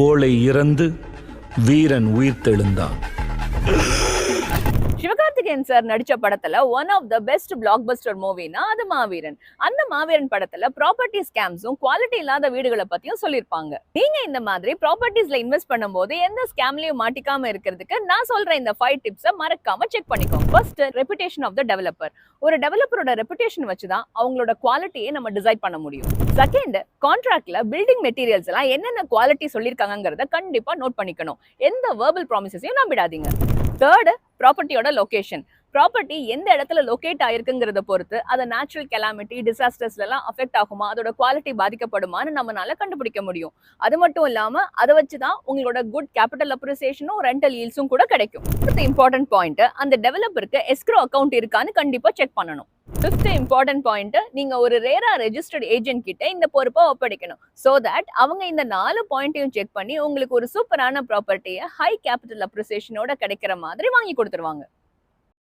கோழை இறந்து வீரன் உயிர்த்தெழுந்தான். சிவகார்த்திகேயன் சார் நடிச்ச படத்துல one of the best blockbuster மூவினா அது மாவீரன். அந்த மாவீரன் படத்துல ப்ராப்பர்ட்டி ஸ்கேம்ஸும் குவாலிட்டி இல்லாத வீடுகளை பத்தியும் சொல்லியிருப்பாங்க. நீங்க இந்த மாதிரி ப்ராப்பர்ட்டிஸ்ல இன்வெஸ்ட் பண்ணும்போது எந்த ஸ்கேம்லயும் மாட்டிக்காம இருக்கிறதுக்கு நான் சொல்ற இந்த 5 டிப்ஸை மறக்காம செக் பண்ணிக்கோங்க. First, reputation of the developer. ஒரு டெவலப்பரோட ரெபுடேஷன் வச்சுதான் அவங்களோட குவாலிட்டியை நம்ம டிசைட் பண்ண முடியும். செகண்ட், கான்ட்ராக்ட்ல பில்டிங் மெட்டீரியல்ஸ் எல்லாம் என்னென்ன குவாலிட்டி சொல்லியிருக்காங்கிறத கண்டிப்பா நோட் பண்ணிக்கணும். எந்த வெர்பல் ப்ராமிசஸையும் நம்பிடாதீங்க. தேர்ட், ப்ராப்பர்ட்டியோட லொகேஷன். ப்ராப்பர்ட்டி எந்த இடத்துல லொகேட் ஆயிருக்குங்கிறத பொறுத்து அது நேச்சுரல் கெலாமிட்டி, டிசாஸ்டர்ஸ்ல எல்லாம் அஃபெக்ட் ஆகுமா, அதோட குவாலிட்டி பாதிக்கப்படுமான்னு நம்மளால கண்டுபிடிக்க முடியும். அது மட்டும் இல்லாம அதை வச்சுதான் உங்களோட குட் கேபிட்டல் அப்ரிசியேஷனும் ரெண்டல் ஈல்ஸும் கூட கிடைக்கும். இம்பார்ட்டன்ட் பாயிண்ட், அந்த டெவலப்பருக்கு எஸ்க்ரோ அக்கௌண்ட் இருக்கான்னு கண்டிப்பா செக் பண்ணணும். ஃபிஃப்த் இம்பார்ட்டன்ட் பாயிண்ட், நீங்க ஒரு ரேரா ரெஜிஸ்டர்ட் ஏஜென்ட் கிட்ட இந்த பொறுப்பை ஒப்படைக்கணும். சோ தட் அவங்க இந்த 4 பாயிண்ட்டையும் செக் பண்ணி உங்களுக்கு ஒரு சூப்பரான ப்ராப்பர்ட்டியை ஹை கேபிட்டல் அப்ரிசியேஷனோட கிடைக்கிற மாதிரி வாங்கி கொடுத்துருவாங்க.